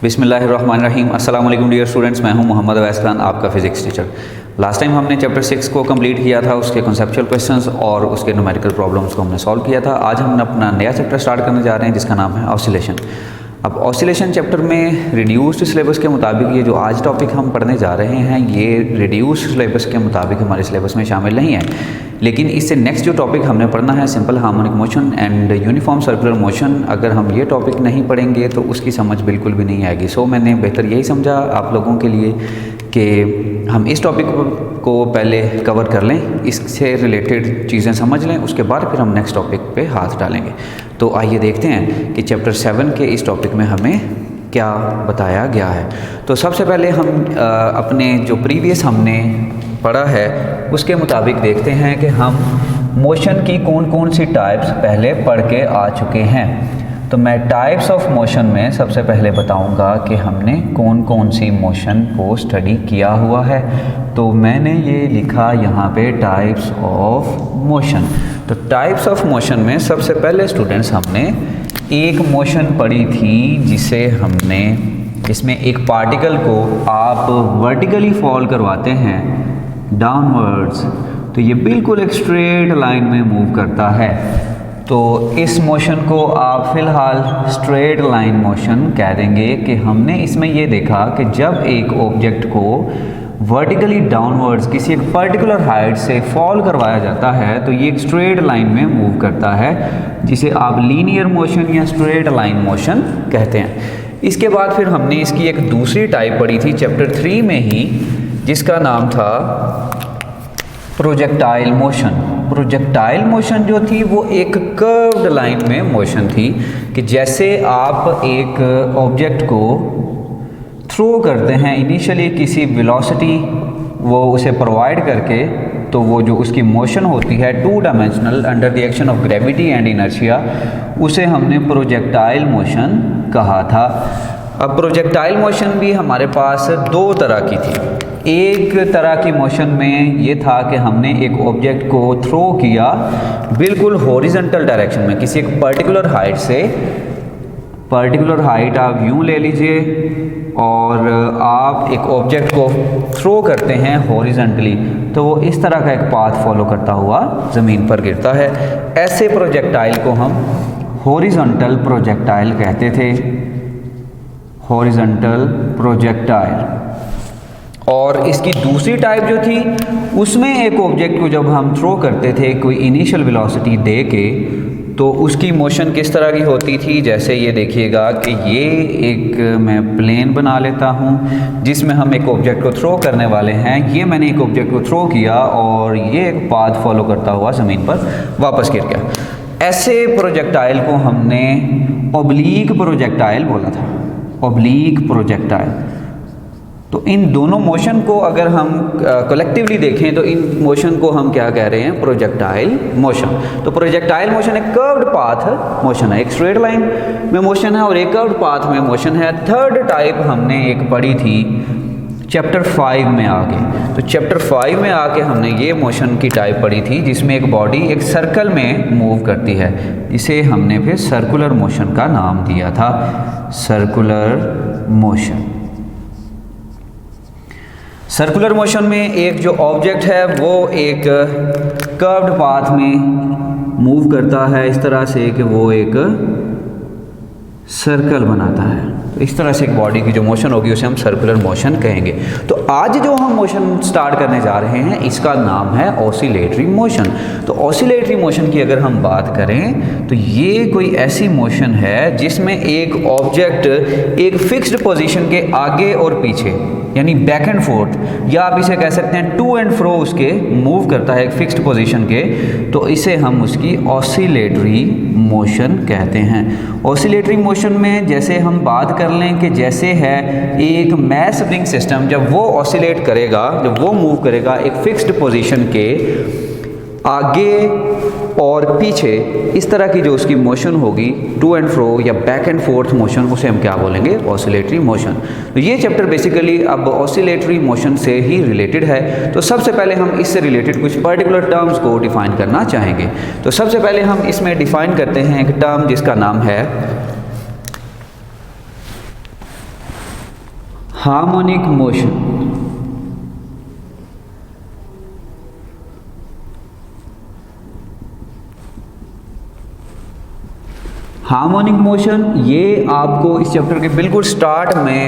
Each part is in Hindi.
बिस्मिल्लाहिर्रहमानिर्रहीम। अस्सलाम वालेकुम डियर स्टूडेंट्स, मैं हूं मोहम्मद अवैस खान, आपका फिज़िक्स टीचर। लास्ट टाइम हमने चैप्टर 6 को कंप्लीट किया था, उसके कॉन्सेप्चुअल क्वेश्चंस और उसके न्यूमेरिकल प्रॉब्लम्स को हमने सॉल्व किया था। आज हम अपना नया चैप्टर स्टार्ट करने जा रहे हैं जिसका नाम है ऑसिलेशन। अब ऑसिलेशन चैप्टर में रिड्यूस्ड सिलेबस के मुताबिक ये जो आज टॉपिक हम पढ़ने जा रहे हैं ये रिड्यूस्ड सिलेबस के मुताबिक हमारे सिलेबस में शामिल नहीं है, लेकिन इससे नेक्स्ट जो टॉपिक हमने पढ़ना है simple harmonic motion and uniform circular motion, अगर हम ये टॉपिक नहीं पढ़ेंगे तो उसकी समझ बिल्कुल भी नहीं आएगी। सो मैंने बेहतर यही समझा आप लोगों के लिए कि हम इस टॉपिक को पहले कवर कर लें, इससे रिलेटेड चीज़ें समझ लें, उसके बाद फिर हम नेक्स्ट टॉपिक पे हाथ डालेंगे। तो आइए देखते हैं कि चैप्टर 7 के इस टॉपिक में हमें क्या बताया गया है। तो सबसे पहले हम अपने जो प्रीवियस हमने पढ़ा है उसके मुताबिक देखते हैं कि हम मोशन की कौन कौन सी टाइप्स पहले पढ़ के आ चुके हैं। तो मैं टाइप्स ऑफ मोशन में सबसे पहले बताऊंगा कि हमने कौन कौन सी मोशन को स्टडी किया हुआ है। तो मैंने ये लिखा यहाँ पे टाइप्स ऑफ मोशन। तो टाइप्स ऑफ मोशन में सबसे पहले स्टूडेंट्स हमने एक मोशन पढ़ी थी जिसे हमने, इसमें एक पार्टिकल को आप वर्टिकली फॉल करवाते हैं डाउनवर्ड्स तो ये बिल्कुल एक स्ट्रेट लाइन में मूव करता है। तो इस मोशन को आप फ़िलहाल स्ट्रेट लाइन मोशन कह देंगे कि हमने इसमें ये देखा कि जब एक ऑब्जेक्ट को वर्टिकली डाउनवर्ड्स किसी एक पर्टिकुलर हाइट से फॉल करवाया जाता है तो ये एक स्ट्रेट लाइन में मूव करता है, जिसे आप लीनियर मोशन या स्ट्रेट लाइन मोशन कहते हैं। इसके बाद फिर हमने इसकी एक दूसरी टाइप पढ़ी थी चैप्टर 3 में ही, जिसका नाम था प्रोजेक्टाइल मोशन। प्रोजेक्टाइल मोशन जो थी वो एक कर्व्ड लाइन में मोशन थी कि जैसे आप एक ऑब्जेक्ट को थ्रो करते हैं इनिशियली किसी वेलोसिटी वो उसे प्रोवाइड करके, तो वो जो उसकी मोशन होती है 2 dimensional under the action of gravity and inertia, उसे हमने प्रोजेक्टाइल मोशन कहा था। अब प्रोजेक्टाइल मोशन भी हमारे पास 2 तरह की थी। एक तरह की मोशन में ये था कि हमने एक ऑब्जेक्ट को थ्रो किया बिल्कुल हॉरिजॉन्टल डायरेक्शन में किसी एक पर्टिकुलर हाइट से। पर्टिकुलर हाइट आप यूँ ले लीजिए और आप एक ऑब्जेक्ट को थ्रो करते हैं हॉरिजॉन्टली, तो वो इस तरह का एक पाथ फॉलो करता हुआ ज़मीन पर गिरता है। ऐसे प्रोजेक्टाइल को हम हॉरिजॉन्टल प्रोजेक्टाइल कहते थे, हॉरिजॉन्टल प्रोजेक्टाइल। और इसकी दूसरी टाइप जो थी उसमें एक ऑब्जेक्ट को जब हम थ्रो करते थे कोई इनिशियल वेलोसिटी दे के, तो उसकी मोशन किस तरह की होती थी, जैसे ये देखिएगा कि ये एक मैं प्लेन बना लेता हूँ जिसमें हम एक ऑब्जेक्ट को थ्रो करने वाले हैं। ये मैंने एक ऑब्जेक्ट को थ्रो किया और ये एक पाथ फॉलो करता हुआ ज़मीन पर वापस गिर गया। ऐसे प्रोजेक्टाइल को हमने ऑब्लीक प्रोजेक्टाइल बोला था, ऑब्लीक प्रोजेक्टाइल। तो इन दोनों मोशन को अगर हम कलेक्टिवली देखें तो इन मोशन को हम क्या कह रहे हैं, प्रोजेक्टाइल मोशन। तो प्रोजेक्टाइल मोशन एक कर्व्ड पाथ मोशन है, एक स्ट्रेट लाइन में मोशन है और एक कर्व्ड पाथ में मोशन है। थर्ड टाइप हमने एक पढ़ी थी चैप्टर 5 में आके। तो चैप्टर 5 में आके हमने ये मोशन की टाइप पढ़ी थी जिसमें एक बॉडी एक सर्कल में मूव करती है, इसे हमने फिर सर्कुलर मोशन का नाम दिया था, सर्कुलर मोशन। सर्कुलर मोशन में एक जो ऑब्जेक्ट है वो एक कर्व्ड पाथ में मूव करता है इस तरह से कि वो एक सर्कल बनाता है। तो इस तरह से एक बॉडी की जो मोशन होगी उसे हम सर्कुलर मोशन कहेंगे। तो आज जो हम मोशन स्टार्ट करने जा रहे हैं इसका नाम है ऑसिलेटरी मोशन। तो ऑसिलेटरी मोशन की अगर हम बात करें तो ये कोई ऐसी मोशन है जिसमें एक ऑब्जेक्ट एक फिक्स्ड पोजीशन के आगे और पीछे यानी बैक एंड फोर्थ, या आप इसे कह सकते हैं टू एंड फ्रो उसके मूव करता है एक फिक्स्ड पोजीशन के, तो इसे हम उसकी ऑसिलेटरी मोशन कहते हैं। ऑसिलेटरी मोशन में जैसे हम बात कर लें कि जैसे है एक मैस स्प्रिंग सिस्टम, जब वो ऑसिलेट करेगा, जब वो मूव करेगा एक फिक्स्ड पोजीशन के आगे और पीछे, इस तरह की जो उसकी मोशन होगी टू एंड फ्रो या बैक एंड फोर्थ मोशन, उसे हम क्या बोलेंगे, ऑसिलेटरी मोशन। तो ये चैप्टर बेसिकली अब ऑसिलेटरी मोशन से ही रिलेटेड है। तो सबसे पहले हम इससे रिलेटेड कुछ पर्टिकुलर टर्म्स को डिफाइन करना चाहेंगे। तो सबसे पहले हम इसमें डिफाइन करते हैं एक टर्म जिसका नाम है हार्मोनिक मोशन। हार्मोनिक मोशन ये आपको इस चैप्टर के बिल्कुल स्टार्ट में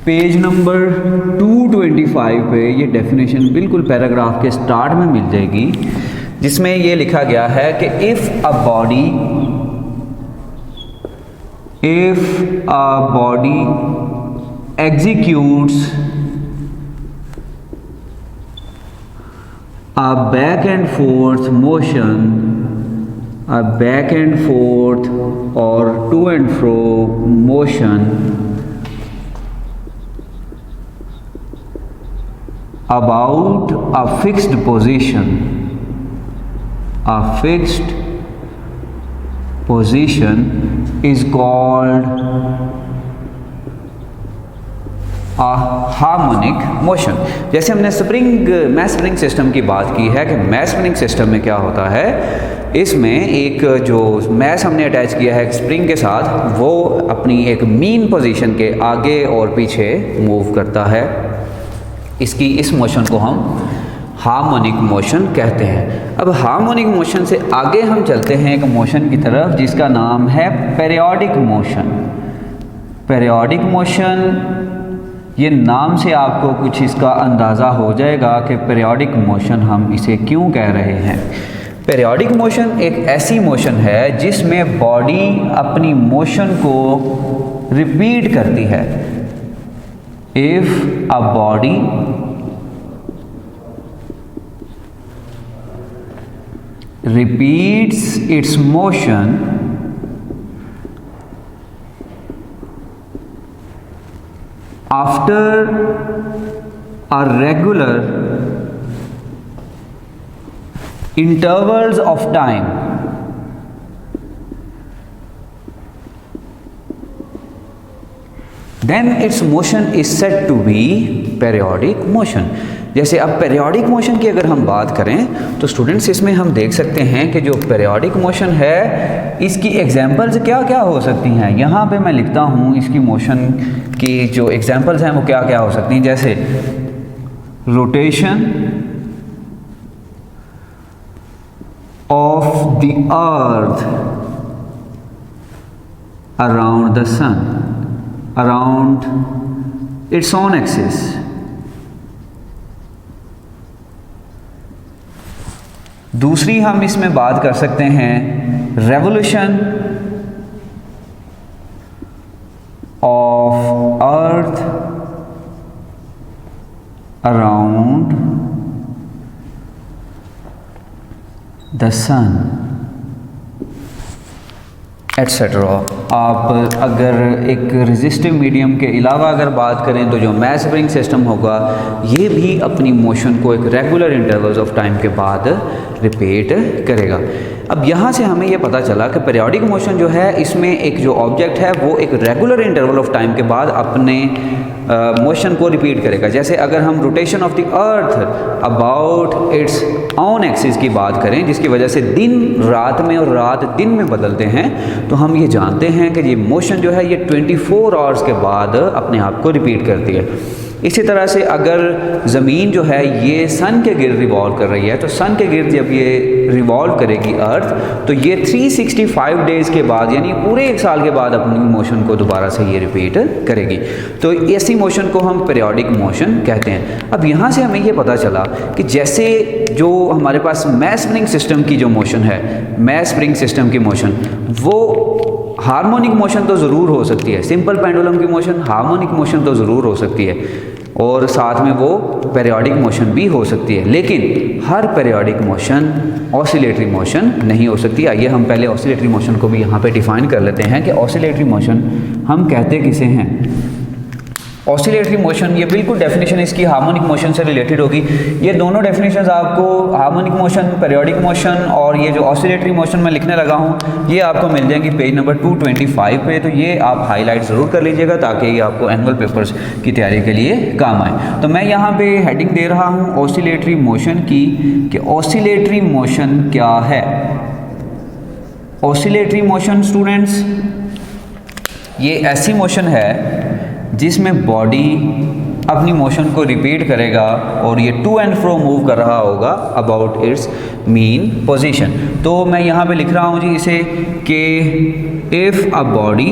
पेज नंबर 225 पे ये डेफिनेशन बिल्कुल पैराग्राफ के स्टार्ट में मिल जाएगी, जिसमें ये लिखा गया है कि if a body executes a back and forth or to and fro motion about a fixed position is called harmonic motion. जैसे हमने मैस स्प्रिंग सिस्टम की बात की है कि मैस स्प्रिंग सिस्टम में क्या होता है, इसमें एक जो मैस हमने अटैच किया है स्प्रिंग के साथ, वो अपनी एक मीन पोजीशन के आगे और पीछे मूव करता है। इस मोशन को हम हार्मोनिक मोशन कहते हैं। अब हार्मोनिक मोशन से आगे हम चलते हैं एक मोशन की तरफ जिसका नाम है पीरियोडिक मोशन। पीरियोडिक मोशन, ये नाम से आपको कुछ इसका अंदाज़ा हो जाएगा कि पीरियोडिक मोशन हम इसे क्यों कह रहे हैं। पीरियोडिक मोशन एक ऐसी मोशन है जिसमें बॉडी अपनी मोशन को रिपीट करती है। If a body repeats it's motion after a regular intervals of time, then its motion is said to be periodic motion। जैसे अब पीरियोडिक मोशन की अगर हम बात करें तो स्टूडेंट्स इसमें हम देख सकते हैं कि जो पीरियोडिक मोशन है इसकी एग्जांपल्स क्या क्या हो सकती हैं। यहाँ पे मैं लिखता हूँ इसकी मोशन की जो एग्जांपल्स हैं वो क्या क्या हो सकती हैं। जैसे rotation of the earth around the sun around its own axis. दूसरी हम इसमें बात कर सकते हैं revolution of earth around the sun etcetera. आप अगर एक रेजिस्टिव मीडियम के अलावा अगर बात करें तो जो मैस स्प्रिंग सिस्टम होगा ये भी अपनी मोशन को एक रेगुलर इंटरवल्स ऑफ टाइम के बाद रिपीट करेगा। अब यहाँ से हमें ये पता चला कि पीरियोडिक मोशन जो है इसमें एक जो ऑब्जेक्ट है वो एक रेगुलर इंटरवल ऑफ टाइम के बाद अपने मोशन को रिपीट करेगा। जैसे अगर हम rotation of the earth about it's on axis की बात करें, जिसकी वजह से दिन रात में और रात दिन में बदलते हैं, तो हम ये जानते हैं कि ये मोशन जो है ये 24 आवर्स के बाद अपने आप को रिपीट करती है। इसी तरह से अगर ज़मीन जो है ये सन के गिर्द रिवॉल्व कर रही है, तो सन के गिर्द जब ये रिवॉल्व करेगी अर्थ, तो ये 365 डेज़ के बाद यानी पूरे एक साल के बाद अपनी मोशन को दोबारा से ये रिपीट करेगी। तो ऐसी मोशन को हम पीरियोडिक मोशन कहते हैं। अब यहाँ से हमें ये पता चला कि जैसे जो हमारे पास मैस स्प्रिंग सिस्टम की जो मोशन है, मैस स्प्रिंग सिस्टम की मोशन वो हार्मोनिक मोशन तो ज़रूर हो सकती है। सिंपल पेंडुलम की मोशन हार्मोनिक मोशन तो ज़रूर हो सकती है और साथ में वो पीरियोडिक मोशन भी हो सकती है, लेकिन हर पीरियोडिक मोशन ऑसिलेटरी मोशन नहीं हो सकती। आइए हम पहले ऑसिलेटरी मोशन को भी यहाँ पे डिफ़ाइन कर लेते हैं कि ऑसिलेटरी मोशन हम कहते किसे हैं। ऑसिलेटरी मोशन ये बिल्कुल डेफिनेशन इसकी हार्मोनिक मोशन से रिलेटेड होगी। ये दोनों डेफिनेशंस आपको हार्मोनिक मोशन, पीरियोडिक मोशन और ये जो ऑसिलेटरी मोशन मैं लिखने लगा हूँ ये आपको मिल जाएंगी पेज नंबर 225 पे। तो ये आप हाईलाइट ज़रूर कर लीजिएगा ताकि ये आपको एनुअल पेपर्स की तैयारी के लिए काम आए। तो मैं यहाँ पे हेडिंग दे रहा हूँ ऑसिलेटरी मोशन की कि ऑसिलेटरी मोशन क्या है। ऑसिलेटरी मोशन स्टूडेंट्स ये ऐसी मोशन है जिसमें बॉडी अपनी मोशन को रिपीट करेगा और ये टू एंड फ्रो मूव कर रहा होगा अबाउट इट्स मीन पोजीशन। तो मैं यहाँ पे लिख रहा हूँ जी इसे कि if a body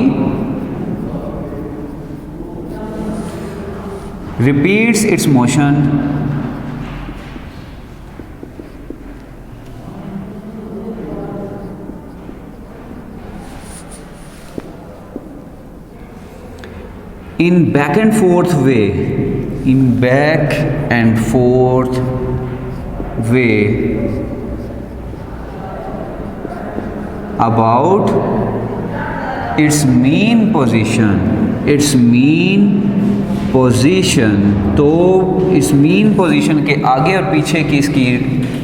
repeats it's motion in back and forth way, in back and forth way about its mean position, its mean position। तो इस मीन पोजीशन के आगे और पीछे की इसकी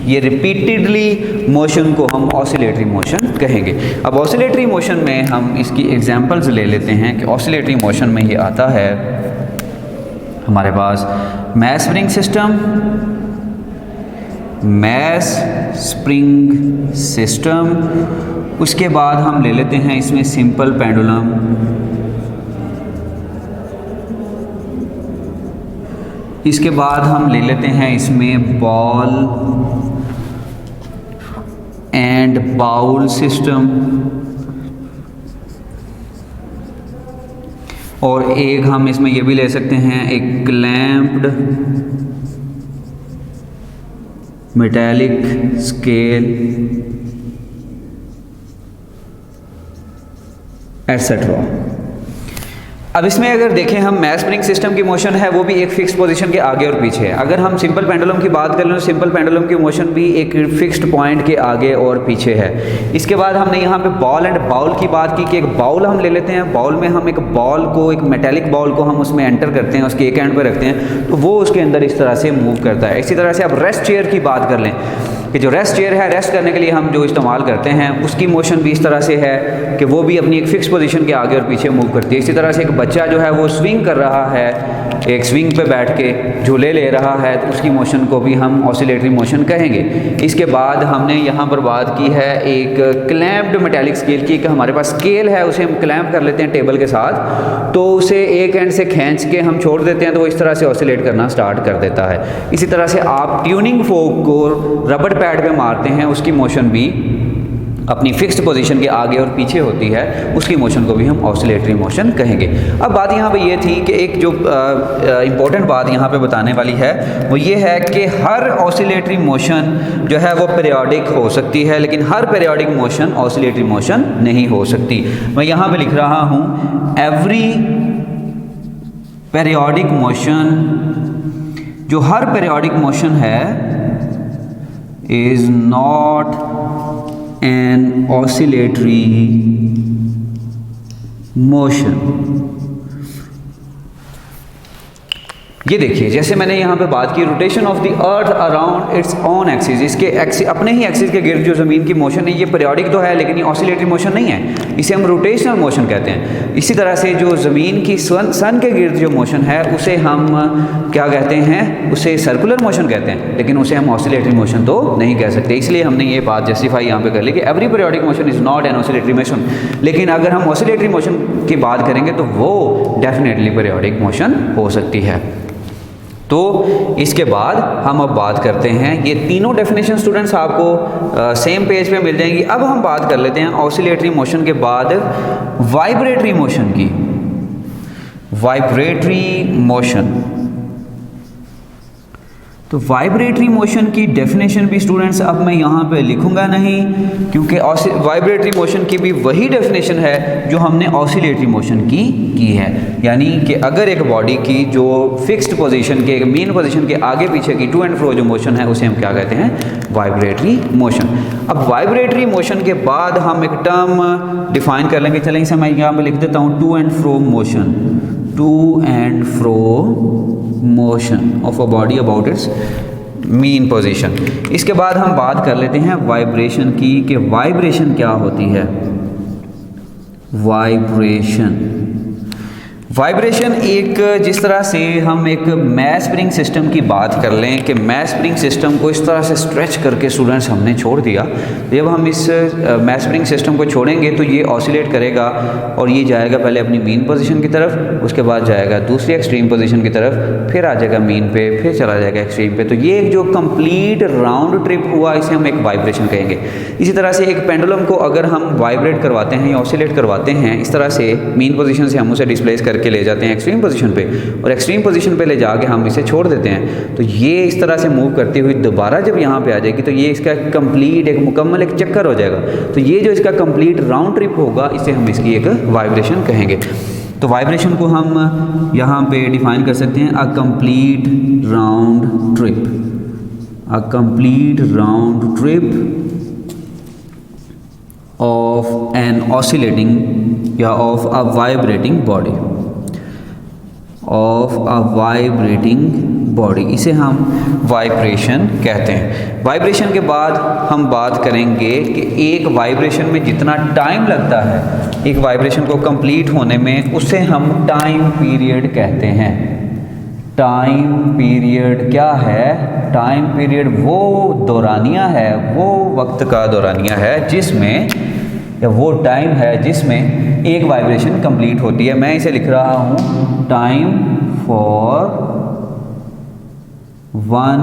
ये रिपीटेडली मोशन को हम ऑसिलेटरी मोशन कहेंगे। अब ऑसिलेटरी मोशन में हम इसकी एग्जांपल्स ले लेते हैं कि ऑसिलेटरी मोशन में ये आता है हमारे पास mass spring system, mass spring system, उसके बाद हम ले लेते हैं इसमें सिंपल पेंडुलम, इसके बाद हम ले लेते हैं इसमें बॉल एंड बाउल सिस्टम, और एक हम इसमें ये भी ले सकते हैं एक क्लैंप्ड मेटालिक स्केल एटसेट्रा। अब इसमें अगर देखें हम मैस स्प्रिंग सिस्टम की मोशन है वो भी एक फिक्स्ड पोजीशन के आगे और पीछे है। अगर हम सिंपल पेंडुलम की बात कर लें तो सिंपल पेंडुलम की मोशन भी एक फिक्स्ड पॉइंट के आगे और पीछे है। इसके बाद हमने यहाँ पे बॉल एंड बाउल की बात की कि एक बाउल हम ले लेते हैं, बाउल में हम एक बॉल को, एक मेटेलिक बॉल को हम उसमें एंटर करते हैं, उसके एक एंड पर रखते हैं तो वो उसके अंदर इस तरह से मूव करता है। इसी तरह से आप रेस्ट चेयर की बात कर लें कि जो रेस्ट चेयर है, रेस्ट करने के लिए हम जो इस्तेमाल करते हैं उसकी मोशन भी इस तरह से है कि वो भी अपनी एक फिक्स पोजीशन के आगे और पीछे मूव करती है। इसी तरह से एक बच्चा जो है वो स्विंग कर रहा है, एक स्विंग पे बैठ के झूले ले रहा है तो उसकी मोशन को भी हम ऑसिलेटरी मोशन कहेंगे। इसके बाद हमने यहाँ पर बात की है एक क्लैंप्ड मेटालिक स्केल की, कि हमारे पास स्केल है उसे हम क्लैंप कर लेते हैं टेबल के साथ, तो उसे एक एंड से खींच के हम छोड़ देते हैं तो वो इस तरह से ऑसिलेट करना स्टार्ट कर देता है। इसी तरह से आप ट्यूनिंग फोक को रबड़ पैड पे मारते हैं, उसकी मोशन भी अपनी फिक्स्ड पोजीशन के आगे और पीछे होती है, उसकी मोशन को भी हम ऑसिलेटरी मोशन कहेंगे। अब बात यहाँ पे ये थी कि एक जो इम्पोर्टेंट बात यहाँ पे बताने वाली है वो ये है कि हर ऑसिलेटरी मोशन जो है वो पीरियोडिक हो सकती है, लेकिन हर पीरियोडिक मोशन ऑसिलेटरी मोशन नहीं हो सकती। मैं यहाँ पे लिख रहा हूँ एवरी पीरियोडिक मोशन, जो हर पीरियोडिक मोशन है is not an oscillatory motion। ये देखिए जैसे मैंने यहाँ पे बात की rotation of the earth around its own axis, इसके एक्सिस अपने ही एक्सिस के गिर्द जो ज़मीन की मोशन है ये पीरियोडिक तो है लेकिन ये ऑसिलेटरी मोशन नहीं है, इसे हम रोटेशनल मोशन कहते हैं। इसी तरह से जो ज़मीन की सन के गिर्द जो मोशन है उसे हम क्या कहते हैं, उसे सर्कुलर मोशन कहते हैं, लेकिन उसे हम ऑसिलेटरी मोशन तो नहीं कह सकते। इसलिए हमने ये बात जस्टिफाई यहाँ पे कर ली कि every periodic motion is not an oscillatory motion, लेकिन अगर हम ऑसिलेटरी मोशन की बात करेंगे तो वो डेफिनेटली पीरियोडिक मोशन हो सकती है। तो इसके बाद हम अब बात करते हैं, ये तीनों डेफिनेशन स्टूडेंट्स आपको सेम पेज पे मिल जाएंगी। अब हम बात कर लेते हैं ऑसिलेटरी मोशन के बाद वाइब्रेटरी मोशन की। वाइब्रेटरी मोशन, तो वाइब्रेटरी मोशन की डेफिनेशन भी स्टूडेंट्स अब मैं यहाँ पे लिखूँगा नहीं, क्योंकि वाइब्रेटरी मोशन की भी वही डेफिनेशन है जो हमने ऑसिलेटरी मोशन की है। यानी कि अगर एक बॉडी की जो फिक्स्ड पोजीशन के, मेन पोजीशन के आगे पीछे की टू एंड फ्रो जो मोशन है उसे हम क्या कहते हैं, वाइब्रेटरी मोशन। अब वाइब्रेटरी मोशन के बाद हम एक टर्म डिफाइन कर लेंगे, चलें इसे मैं यहाँ पे लिख देता हूँ, to and fro motion, to and fro motion of a body about its mean position. इसके बाद हम बात कर लेते हैं वाइब्रेशन की, कि वाइब्रेशन क्या होती है। वाइब्रेशन, वाइब्रेशन एक जिस तरह से हम एक मैस स्प्रिंग सिस्टम की बात कर लें कि मैस स्प्रिंग सिस्टम को इस तरह से स्ट्रेच करके स्टूडेंट्स हमने छोड़ दिया, जब हम इस मैस स्प्रिंग सिस्टम को छोड़ेंगे तो ये ऑसिलेट करेगा और ये जाएगा पहले अपनी मीन पोजीशन की तरफ, उसके बाद जाएगा दूसरी एक्सट्रीम पोजीशन की तरफ, फिर आ जाएगा मीन पे, फिर चला जाएगा एक्सट्रीम पे। तो ये एक जो कंप्लीट राउंड ट्रिप हुआ इसे हम एक वाइब्रेशन कहेंगे। इसी तरह से एक पेंडुलम को अगर हम वाइब्रेट करवाते हैं या ऑसिलेट करवाते हैं, इस तरह से मीन पोजीशन से हम उसे डिस्प्लेस करके ले जाते हैं एक्सट्रीम पोजीशन पे और एक्सट्रीम पोजीशन पे ले जाके हम इसे छोड़ देते हैं, तो ये इस तरह से मूव करती हुई दोबारा जब यहाँ पे आ जाएगी तो ये इसका कंप्लीट एक मुकम्मल एक चक्कर हो जाएगा। तो ये जो इसका कंप्लीट राउंड ट्रिप होगा इसे हम इसकी एक वाइब्रेशन कहेंगे। तो वाइब्रेशन को हम यहाँ पे डिफाइन कर सकते हैं, a complete round trip, a complete round trip of an oscillating या of a vibrating body, of a vibrating body, इसे हम वाइब्रेशन कहते हैं। वाइब्रेशन के बाद हम बात करेंगे कि एक वाइब्रेशन में जितना टाइम लगता है एक वाइब्रेशन को कंप्लीट होने में, उसे हम टाइम पीरियड कहते हैं। टाइम पीरियड क्या है? टाइम पीरियड वो दौरानिया है, वो वक्त का दौरानिया है जिसमें, या वो टाइम है जिसमें एक वाइब्रेशन कंप्लीट होती है। मैं इसे लिख रहा हूँ टाइम फॉर वन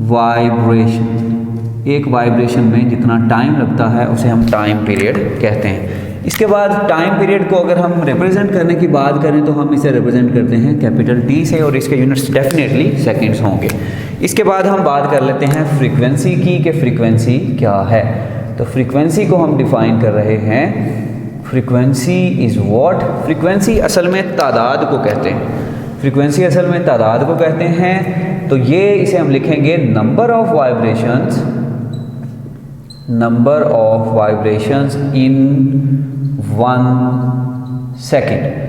वाइब्रेशन। एक वाइब्रेशन में जितना टाइम लगता है उसे हम टाइम पीरियड कहते हैं। इसके बाद टाइम पीरियड को अगर हम रिप्रेजेंट करने की बात करें तो हम इसे रिप्रेजेंट करते हैं कैपिटल टी से और इसके यूनिट्स डेफिनेटली सेकंड्स होंगे। इसके बाद हम बात कर लेते हैं फ्रीक्वेंसी की कि फ्रीक्वेंसी क्या है। तो फ्रीक्वेंसी को हम डिफाइन कर रहे हैं, फ्रीक्वेंसी इज़ व्हाट। फ्रीक्वेंसी असल में तादाद को कहते हैं, फ्रीक्वेंसी असल में तादाद को कहते हैं। तो ये इसे हम लिखेंगे number of vibrations, number of vibrations in 1 second.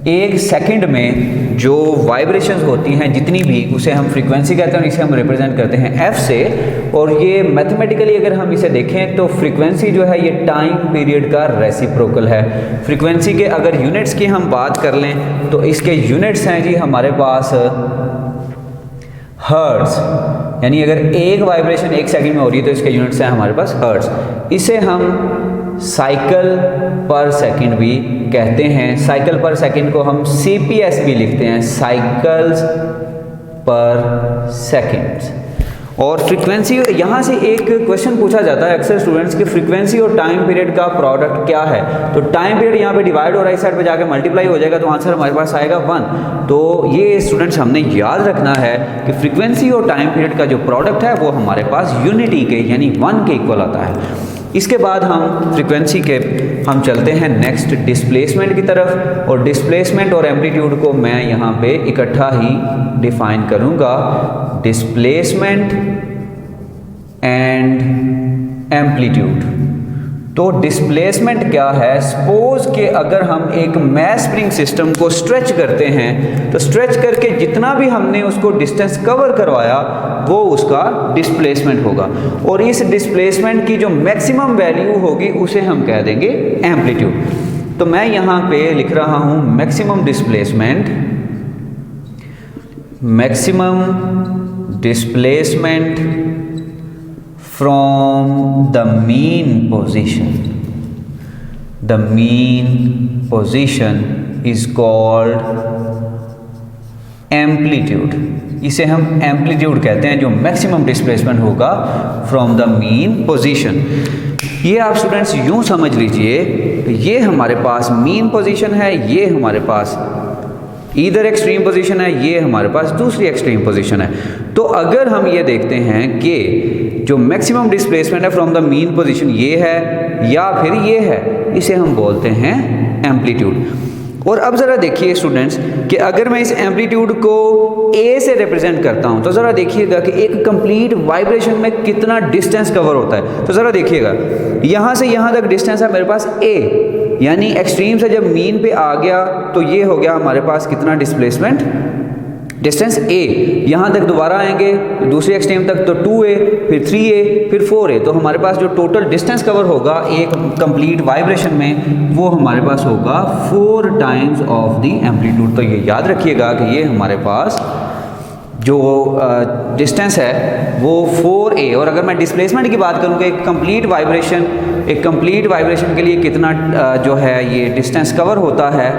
एक सेकंड में जो वाइब्रेशंस होती हैं जितनी भी, उसे हम फ्रीक्वेंसी कहते हैं और इसे हम रिप्रेजेंट करते हैं एफ से। और ये मैथमेटिकली अगर हम इसे देखें तो फ्रीक्वेंसी जो है ये टाइम पीरियड का रेसिप्रोकल है। फ्रीक्वेंसी के अगर यूनिट्स की हम बात कर लें तो इसके यूनिट्स हैं जी हमारे पास हर्ट्ज, यानी अगर एक वाइब्रेशन एक सेकंड में हो रही है तो इसके यूनिट्स हैं हमारे पास हर्ट्ज। इसे हम साइकिल पर सेकंड भी कहते हैं। साइकिल पर सेकंड को हम CPS भी लिखते हैं, साइकिल्स पर सेकंड। और फ्रीक्वेंसी, यहाँ से एक क्वेश्चन पूछा जाता है अक्सर स्टूडेंट्स के, फ्रीक्वेंसी और टाइम पीरियड का प्रोडक्ट क्या है। तो टाइम पीरियड यहाँ पे डिवाइड हो रहा है, इस साइड पे जाके मल्टीप्लाई हो जाएगा तो आंसर हमारे पास आएगा 1। तो ये स्टूडेंट्स हमने याद रखना है कि फ्रीक्वेंसी और टाइम पीरियड का जो प्रोडक्ट है वो हमारे पास यूनिटी के यानी 1 के इक्वल आता है। इसके बाद हम फ्रीक्वेंसी के हम चलते हैं नेक्स्ट डिस्प्लेसमेंट की तरफ, और डिस्प्लेसमेंट और एम्पलीट्यूड को मैं यहाँ पे इकट्ठा ही डिफाइन करूँगा। Displacement and amplitude. तो डिस्प्लेसमेंट क्या है? सपोज कि अगर हम एक मैस स्प्रिंग सिस्टम को स्ट्रेच करते हैं तो स्ट्रेच करके जितना भी हमने उसको डिस्टेंस कवर करवाया वो उसका डिस्प्लेसमेंट होगा, और इस डिस्प्लेसमेंट की जो मैक्सिमम वैल्यू होगी उसे हम कह देंगे एम्पलीट्यूड। तो मैं यहाँ पे लिख रहा हूँ maximum displacement, maximum displacement from the mean position. The mean position is called amplitude. इसे हम एम्पलीट्यूड कहते हैं, जो मैक्सिमम डिस्प्लेसमेंट होगा फ्रॉम द मीन पोजीशन। ये आप स्टूडेंट्स यूं समझ लीजिए, ये हमारे पास मीन पोजीशन है, ये हमारे पास इधर एक्सट्रीम पोजीशन है, ये हमारे पास दूसरी एक्सट्रीम पोजीशन है। तो अगर हम ये देखते हैं कि जो मैक्सिमम डिस्प्लेसमेंट है फ्रॉम द मीन पोजीशन ये है या फिर ये है, इसे हम बोलते हैं एम्पलीट्यूड। और अब ज़रा देखिए स्टूडेंट्स कि अगर मैं इस एम्पलीट्यूड को ए से रिप्रेजेंट करता हूँ तो ज़रा देखिएगा कि एक कंप्लीट वाइब्रेशन में कितना डिस्टेंस कवर होता है। तो ज़रा देखिएगा यहाँ से यहाँ तक डिस्टेंस है मेरे पास ए, यानी एक्सट्रीम से जब मीन पे आ गया तो ये हो गया हमारे पास कितना डिस्प्लेसमेंट डिस्टेंस ए यहाँ तक दोबारा आएंगे दूसरे एक्सट्रीम तक तो 2a, फिर 3a, फिर 4a, तो हमारे पास जो टोटल डिस्टेंस कवर होगा एक कंप्लीट वाइब्रेशन में वो हमारे पास होगा 4 टाइम्स ऑफ द एम्पलीट्यूड। तो ये याद रखिएगा कि ये हमारे पास जो डिस्टेंस है वो 4a, और अगर मैं डिस्प्लेसमेंट की बात करूँ कि एक कंप्लीट वाइब्रेशन के लिए कितना जो है ये डिस्टेंस कवर होता है